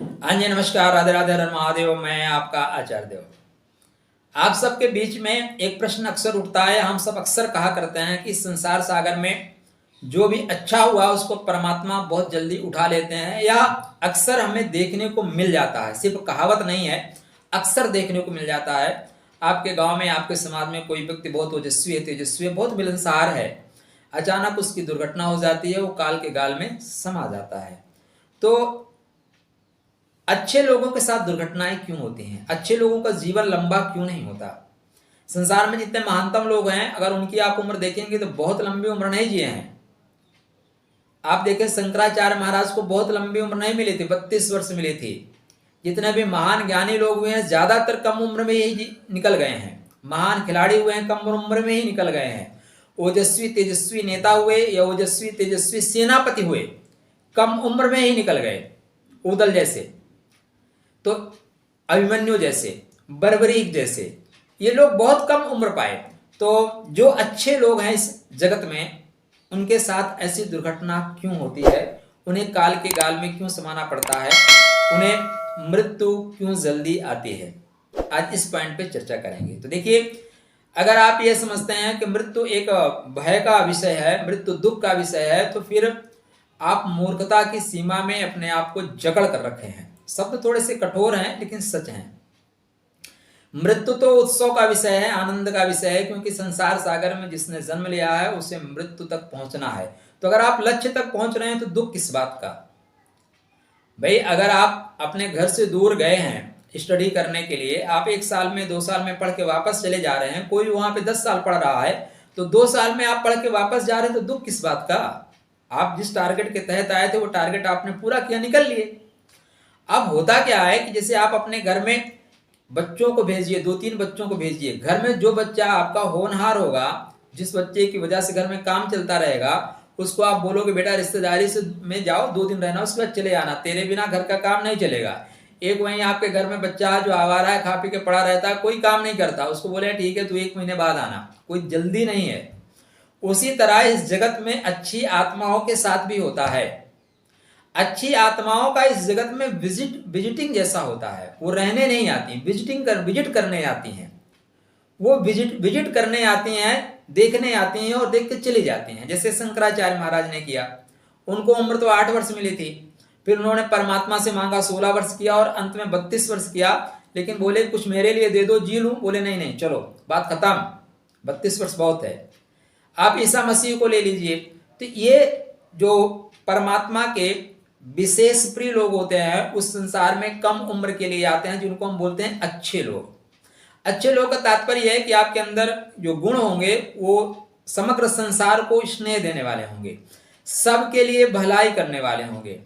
हाँ जी, नमस्कार, राधे राधे, हर महादेव। मैं आपका आचार्य देव। आप सबके बीच में एक प्रश्न अक्सर उठता है। हम सब अक्सर कहा करते हैं कि संसार सागर में जो भी अच्छा हुआ उसको परमात्मा बहुत जल्दी उठा लेते हैं, या अक्सर हमें देखने को मिल जाता है। सिर्फ कहावत नहीं है, अक्सर देखने को मिल जाता है। आपके गांव में, आपके समाज में कोई व्यक्ति बहुत तेजस्वी है, बहुत मिलनसार है, अचानक उसकी दुर्घटना हो जाती है, वो काल के गाल में समा जाता है। तो अच्छे लोगों के साथ दुर्घटनाएं क्यों होती हैं? अच्छे लोगों का जीवन लंबा क्यों नहीं होता? संसार में जितने महानतम लोग हैं, अगर उनकी आप उम्र देखेंगे तो बहुत लंबी उम्र नहीं जिए हैं। आप देखें, शंकराचार्य महाराज को बहुत लंबी उम्र नहीं मिली थी, 32 वर्ष मिली थी। जितने भी महान ज्ञानी लोग हुए हैं, ज्यादातर कम उम्र में ही निकल गए हैं। महान खिलाड़ी हुए हैं, कम उम्र में ही निकल गए हैं। ओजस्वी तेजस्वी नेता हुए या ओजस्वी तेजस्वी सेनापति हुए, कम उम्र में ही निकल गए। उदल जैसे, तो अभिमन्यु जैसे, बर्बरीक जैसे, ये लोग बहुत कम उम्र पाए। तो जो अच्छे लोग हैं इस जगत में, उनके साथ ऐसी दुर्घटना क्यों होती है? उन्हें काल के गाल में क्यों समाना पड़ता है? उन्हें मृत्यु क्यों जल्दी आती है? आज इस पॉइंट पे चर्चा करेंगे। तो देखिए, अगर आप ये समझते हैं कि मृत्यु एक भय का विषय है, मृत्यु दुख का विषय है, तो फिर आप मूर्खता की सीमा में अपने आप को जकड़ कर रखे हैं। शब्द थोड़े से कठोर हैं, लेकिन सच हैं। मृत्यु तो उत्सव का विषय है, आनंद का विषय है, क्योंकि संसार सागर में जिसने जन्म लिया है उसे मृत्यु तक पहुंचना है। तो अगर आप लक्ष्य तक पहुंच रहे हैं तो दुख किस बात का? भाई, अगर आप अपने घर से दूर गए हैं स्टडी करने के लिए, आप 1 साल में 2 साल में पढ़ के वापस चले जा रहे हैं, कोई वहां पे 10 साल पढ़ रहा है, तो 2 साल में आप पढ़ के वापस जा रहे हैं, तो दुख किस बात का? आप जिस टारगेट के तहत आए थे वो टारगेट आपने पूरा किया, निकल लिए। अब होता क्या है कि जैसे आप अपने घर में बच्चों को भेजिए, 2-3 बच्चों को भेजिए, घर में जो बच्चा आपका होनहार होगा, जिस बच्चे की वजह से घर में काम चलता रहेगा, उसको आप बोलोगे बेटा रिश्तेदारी से में जाओ, 2 दिन रहना, उसके बाद चले आना, तेरे बिना घर का काम नहीं चलेगा। एक वहीं आपके घर में बच्चा है जो आवारा है, खा पी के पड़ा रहता है, कोई काम नहीं करता, उसको बोले ठीक है तू 1 महीने बाद आना, कोई जल्दी नहीं है। उसी तरह इस जगत में अच्छी आत्माओं के साथ भी होता है। अच्छी आत्माओं का इस जगत में विजिटिंग जैसा होता है। वो रहने नहीं आती, विजिट करने आती हैं। वो विजिट करने आती हैं, देखने आती हैं और देख के चली जाती हैं। जैसे शंकराचार्य महाराज ने किया, उनको उम्र तो 8 वर्ष मिली थी, फिर उन्होंने परमात्मा से मांगा, 16 वर्ष किया और अंत में 32 वर्ष किया। लेकिन बोले कुछ मेरे लिए दे दो, जी लूं। बोले नहीं नहीं, चलो बात खत्म, 32 वर्ष बहुत है। आप ईसा मसीह को ले लीजिए। तो ये जो परमात्मा के विशेष प्रिय लोग होते हैं, उस संसार में कम उम्र के लिए आते हैं, जिनको हम बोलते हैं अच्छे लोग। अच्छे लोग का तात्पर्य है कि आपके अंदर जो गुण होंगे वो समग्र संसार को स्नेह देने वाले होंगे, सबके लिए भलाई करने वाले होंगे,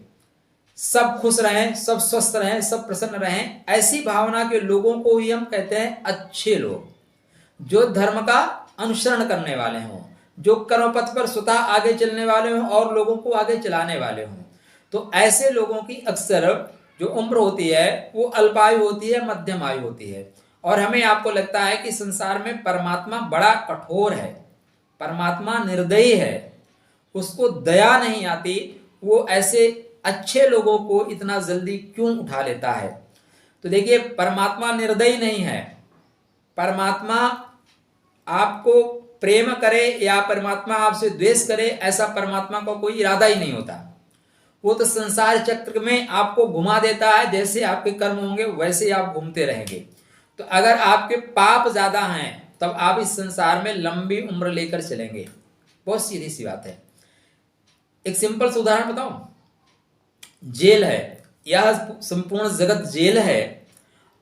सब खुश रहें, सब स्वस्थ रहें, सब प्रसन्न रहें, ऐसी भावना के लोगों को ही हम कहते हैं अच्छे लोग। जो धर्म का अनुसरण करने वाले हों, जो कर्मपथ पर स्वतः आगे चलने वाले हों और लोगों को आगे चलाने वाले हों। तो ऐसे लोगों की अक्सर जो उम्र होती है वो अल्पायु होती है, मध्यम आयु होती है। और हमें आपको लगता है कि संसार में परमात्मा बड़ा कठोर है, परमात्मा निर्दयी है, उसको दया नहीं आती, वो ऐसे अच्छे लोगों को इतना जल्दी क्यों उठा लेता है? तो देखिए, परमात्मा निर्दयी नहीं है। परमात्मा आपको प्रेम करे या परमात्मा आपसे द्वेष करे, ऐसा परमात्मा का कोई इरादा ही नहीं होता। वो तो संसार चक्र में आपको घुमा देता है, जैसे आपके कर्म होंगे वैसे आप घूमते रहेंगे। तो अगर आपके पाप ज्यादा हैं तब आप इस संसार में लंबी उम्र लेकर चलेंगे। बहुत सीधी सी बात है। एक सिंपल सा उदाहरण बताऊं, जेल है, यह संपूर्ण जगत जेल है,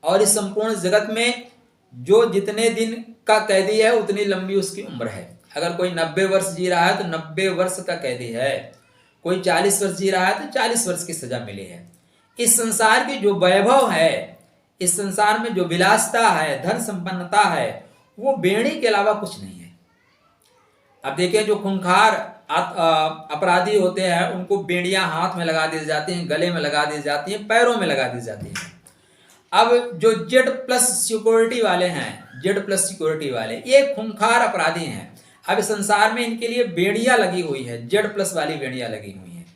और इस संपूर्ण जगत में जो जितने दिन का कैदी है उतनी लंबी उसकी उम्र है। अगर कोई 90 वर्ष जी रहा है तो 90 वर्ष का कैदी है, कोई 40 वर्ष जी रहा है तो 40 वर्ष की सजा मिली है। इस संसार की जो वैभव है, इस संसार में जो विलासता है, धन संपन्नता है, वो बेड़ी के अलावा कुछ नहीं है। अब देखिए, जो खूंखार अपराधी होते हैं उनको बेड़ियां हाथ में लगा दी जाती हैं, गले में लगा दी जाती हैं, पैरों में लगा दी जाती हैं। अब जो Z+ सिक्योरिटी वाले हैं, Z+ सिक्योरिटी वाले, ये खूंखार अपराधी हैं। अब संसार में इनके लिए बेड़ियां लगी हुई है, Z+ वाली बेड़ियां लगी हुई हैं।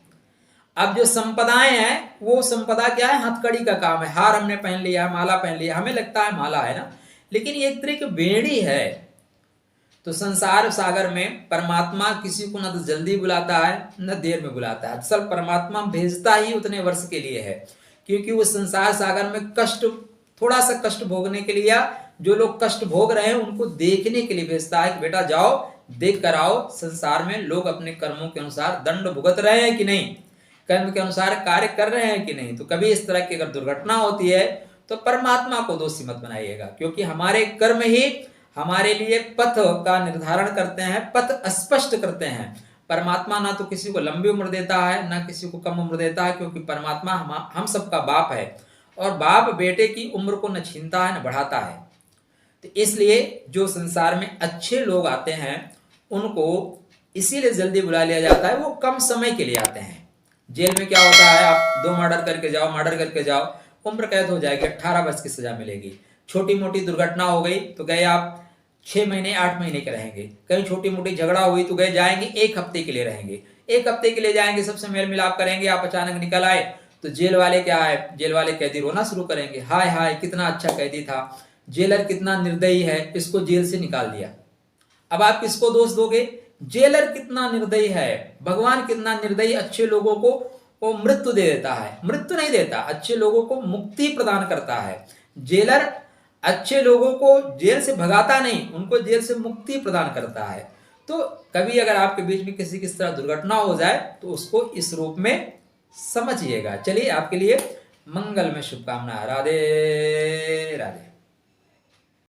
अब जो संपदाएं हैं वो संपदा क्या है, हथकड़ी का काम है। हार हमने पहन लिया, माला पहन लिया, हमें लगता है माला है ना, लेकिन ये एक तरह की बेड़ी है। तो संसार सागर में परमात्मा किसी को न तो जल्दी बुलाता है न देर में बुलाता है। असल परमात्मा भेजता ही उतने वर्ष के लिए है, क्योंकि वो संसार सागर में कष्ट, थोड़ा सा कष्ट भोगने के लिए, जो लोग कष्ट भोग रहे हैं उनको देखने के लिए भेजता है कि बेटा जाओ देख कर आओ, संसार में लोग अपने कर्मों के अनुसार दंड भुगत रहे हैं कि नहीं, कर्म के अनुसार कार्य कर रहे हैं कि नहीं। तो कभी इस तरह की अगर दुर्घटना होती है तो परमात्मा को दोषी मत बनाइएगा, क्योंकि हमारे कर्म ही हमारे लिए पथ का निर्धारण करते हैं, पथ स्पष्ट करते हैं। परमात्मा ना तो किसी को लंबी उम्र देता है ना किसी को कम उम्र देता है, क्योंकि परमात्मा हम सबका बाप है, और बाप बेटे की उम्र को न छीनता है न बढ़ाता है। तो इसलिए जो संसार में अच्छे लोग आते हैं उनको इसीलिए जल्दी बुला लिया जाता है, वो कम समय के लिए आते हैं। जेल में क्या होता है, आप 2 मर्डर करके जाओ, उम्र कैद हो जाएगी, 18 वर्ष की सजा मिलेगी। छोटी मोटी दुर्घटना हो गई तो गए आप 6 महीने 8 महीने के रहेंगे। कहीं छोटी मोटी झगड़ा हुई तो गए जाएंगे 1 हफ्ते के लिए रहेंगे, 1 हफ्ते के लिए जाएंगे, सबसे मेल मिलाप करेंगे, आप अचानक निकल आए तो जेल वाले क्या है, जेल वाले कैदी रोना शुरू करेंगे, हाय हाय कितना अच्छा कैदी था, जेलर कितना निर्दयी है, इसको जेल से निकाल दिया। अब आप किसको दोष दोगे, जेलर कितना निर्दयी है, भगवान कितना निर्दयी, अच्छे लोगों को वो मृत्यु दे देता है, मृत्यु नहीं देता, अच्छे लोगों को मुक्ति प्रदान करता है। जेलर अच्छे लोगों को जेल से भगाता नहीं, उनको जेल से मुक्ति प्रदान करता है। तो कभी अगर आपके बीच में किसी किस तरह दुर्घटना हो जाए तो उसको इस रूप में समझिएगा। चलिए आपके लिए मंगल में शुभकामनाएं। राधे राधे।